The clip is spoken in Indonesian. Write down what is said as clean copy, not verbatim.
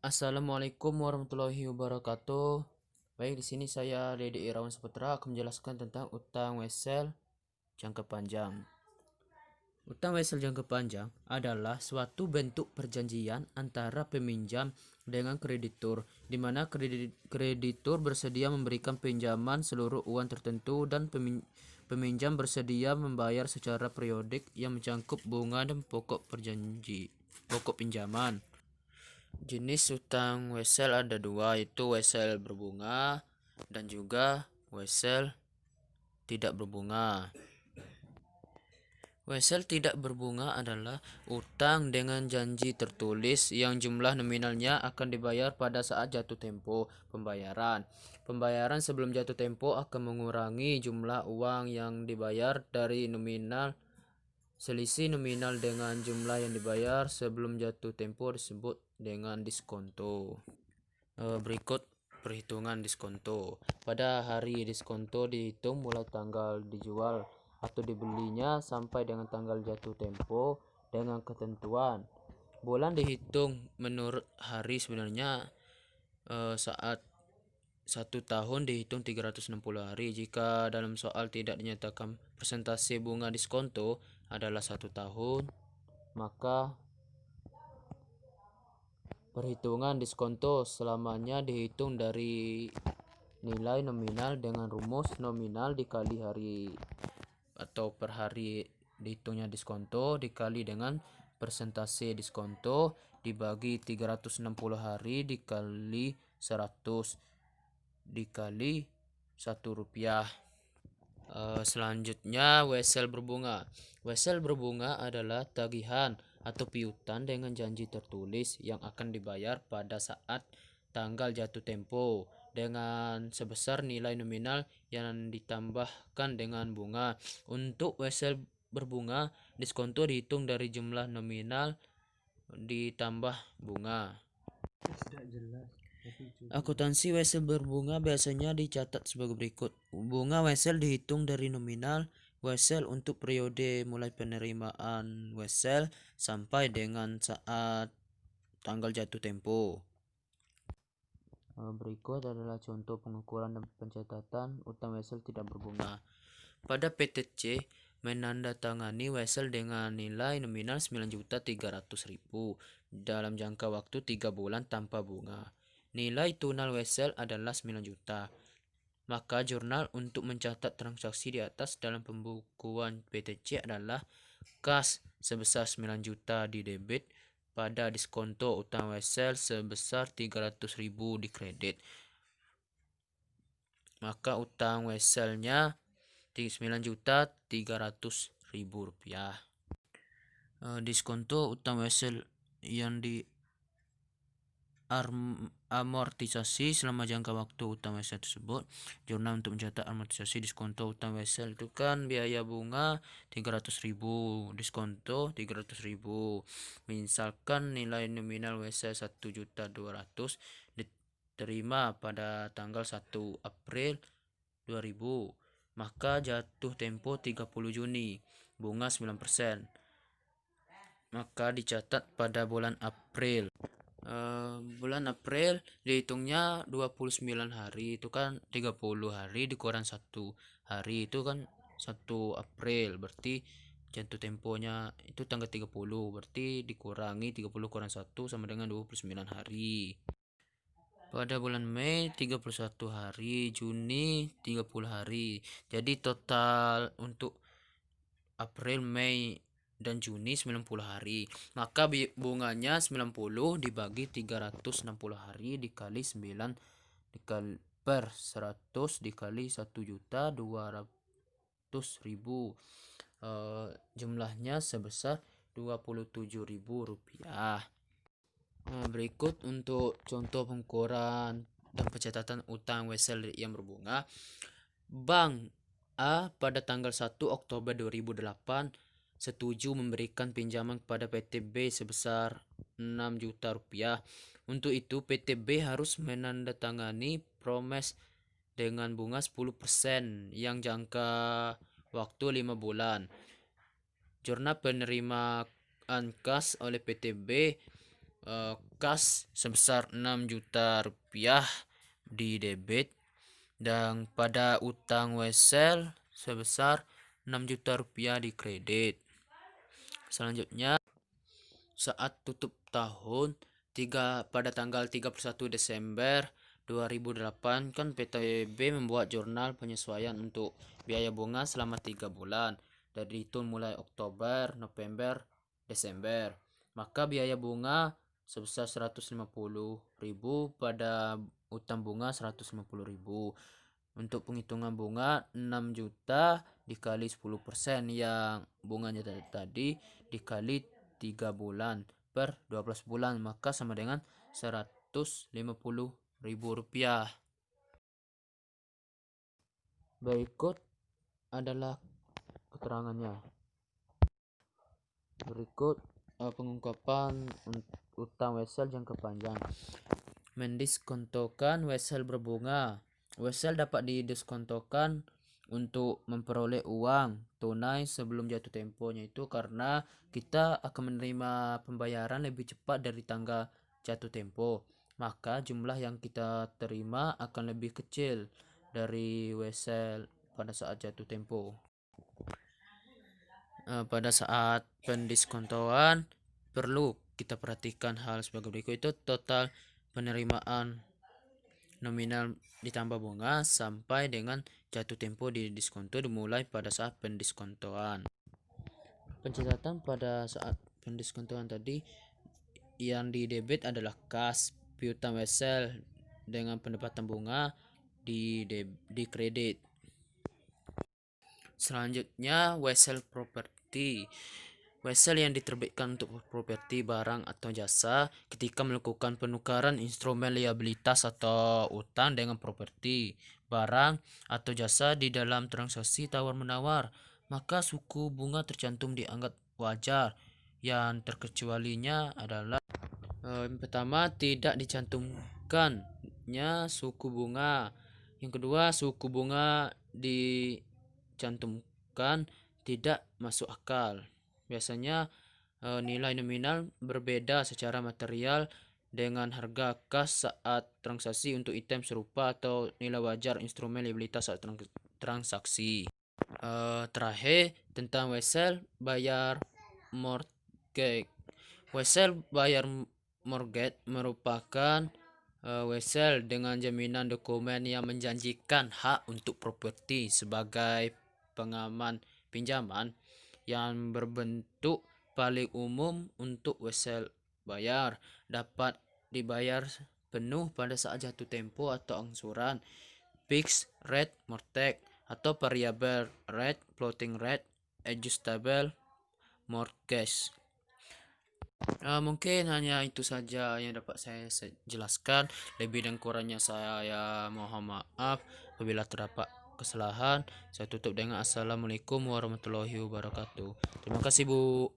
Assalamualaikum warahmatullahi wabarakatuh. Baik, di sini saya Dede Irawan Saputra akan menjelaskan tentang utang wesel jangka panjang. Utang wesel jangka panjang adalah suatu bentuk perjanjian antara peminjam dengan kreditur, di mana kreditur bersedia memberikan pinjaman seluruh uang tertentu dan peminjam bersedia membayar secara periodik yang mencakup bunga dan pokok pinjaman. Jenis utang wesel ada dua, yaitu wesel berbunga dan juga wesel tidak berbunga. Wesel tidak berbunga adalah utang dengan janji tertulis yang jumlah nominalnya akan dibayar pada saat jatuh tempo pembayaran. Pembayaran sebelum jatuh tempo akan mengurangi jumlah uang yang dibayar dari nominal. Selisih nominal dengan jumlah yang dibayar sebelum jatuh tempo disebut dengan diskonto. Berikut perhitungan diskonto. Pada hari diskonto dihitung mulai tanggal dijual atau dibelinya sampai dengan tanggal jatuh tempo dengan ketentuan. Bulan dihitung menurut hari sebenarnya. Saat 1 tahun dihitung 360 hari. Jika dalam soal tidak dinyatakan persentase bunga diskonto adalah 1 tahun, maka perhitungan diskonto selamanya dihitung dari nilai nominal dengan rumus nominal dikali hari atau per hari dihitungnya diskonto dikali dengan persentase diskonto dibagi 360 hari dikali 100 dikali Rp1. Selanjutnya wesel berbunga. Wesel berbunga adalah tagihan atau piutang dengan janji tertulis yang akan dibayar pada saat tanggal jatuh tempo dengan sebesar nilai nominal yang ditambahkan dengan bunga. Untuk wesel berbunga, diskonto dihitung dari jumlah nominal ditambah bunga. Akuntansi wesel berbunga biasanya dicatat sebagai berikut. Bunga wesel dihitung dari nominal wesel untuk periode mulai penerimaan wesel sampai dengan saat tanggal jatuh tempo. Berikut adalah contoh pengukuran dan pencatatan utang wesel tidak berbunga. Pada PTC menandatangani wesel dengan nilai nominal 9.300.000 dalam jangka waktu 3 bulan tanpa bunga. Nilai tunal wesel adalah 9 juta. Maka jurnal untuk mencatat transaksi di atas dalam pembukuan PTC adalah kas sebesar 9 juta di debit pada diskonto utang wesel sebesar 300.000 di kredit. Maka utang weselnya 9.300.000 rupiah. Diskonto utang wesel yang di amortisasi selama jangka waktu utang wesel tersebut. Jurnal untuk mencatat amortisasi diskonto utang wesel itu kan biaya bunga 300.000, diskonto 300.000. Misalkan nilai nominal wesel 1.200.000 diterima pada tanggal 1 April 2000. Maka jatuh tempo 30 Juni, bunga 9%. Maka dicatat pada bulan April. Bulan April dihitungnya 29 hari, itu kan 30 hari dikurang 1 hari, itu kan 1 April, berarti jatuh temponya itu tanggal 30, berarti dikurangi 30 kurang 1 sama dengan 29 hari. Pada bulan Mei 31 hari, Juni 30 hari. Jadi total untuk April, Mei dan Juni 90 hari. Maka bunganya 90 dibagi 360 hari dikali 9 dikali per 100 dikali 1.200.000. Jumlahnya sebesar Rp27.000. Berikut untuk contoh pengukuran dan pencatatan utang wesel yang berbunga. Bank A pada tanggal 1 Oktober 2008 setuju memberikan pinjaman kepada PT B sebesar 6 juta rupiah. Untuk itu PT B harus menandatangani promes dengan bunga 10% yang jangka waktu 5 bulan. Jurnal penerimaan kas oleh PT B kas sebesar 6 juta rupiah di debit, dan pada utang wesel sebesar 6 juta rupiah di kredit. Selanjutnya, saat tutup tahun pada tanggal 31 Desember 2008 kan PTB membuat jurnal penyesuaian untuk biaya bunga selama 3 bulan dari itu mulai Oktober, November, Desember. Maka biaya bunga sebesar 150.000 pada utang bunga 150.000. Untuk penghitungan bunga 6 juta dikali 10% yang bunganya tadi dikali 3 bulan per 12 bulan, maka sama dengan 150.000 rupiah. Berikut adalah keterangannya. Berikut pengungkapan utang wesel jangka panjang. Mendiskontokan wesel berbunga. Wesel dapat didiskontokan untuk memperoleh uang tunai sebelum jatuh temponya, itu karena kita akan menerima pembayaran lebih cepat dari tanggal jatuh tempo, maka jumlah yang kita terima akan lebih kecil dari wesel pada saat jatuh tempo. Pada saat pendiskontoan perlu kita perhatikan hal sebagai berikut, itu total penerimaan nominal ditambah bunga sampai dengan jatuh tempo di diskonto dimulai pada saat pendiskontoan. Pencatatan pada saat pendiskontoan tadi, yang di debit adalah kas piutang wesel dengan pendapatan bunga di kredit. Selanjutnya, wesel properti. Wesel yang diterbitkan untuk properti, barang atau jasa ketika melakukan penukaran instrumen liabilitas atau utang dengan properti, barang atau jasa di dalam transaksi tawar-menawar, maka suku bunga tercantum dianggap wajar. Yang terkecualinya adalah yang pertama, tidak dicantumkannya suku bunga. Yang kedua, suku bunga dicantumkan tidak masuk akal. Biasanya nilai nominal berbeda secara material dengan harga kas saat transaksi untuk item serupa atau nilai wajar instrumen liabilitas saat transaksi. Terakhir, tentang wesel bayar mortgage. Wesel bayar mortgage merupakan wesel dengan jaminan dokumen yang menjanjikan hak untuk properti sebagai pengaman pinjaman yang berbentuk paling umum untuk wesel bayar, dapat dibayar penuh pada saat jatuh tempo atau angsuran, fixed rate mortgage atau variable rate, floating rate, adjustable mortgage. Mungkin hanya itu saja yang dapat saya jelaskan. Lebih dan kurangnya saya mohon maaf apabila terdapat kesalahan. Saya tutup dengan assalamualaikum warahmatullahi wabarakatuh. Terima kasih, Bu.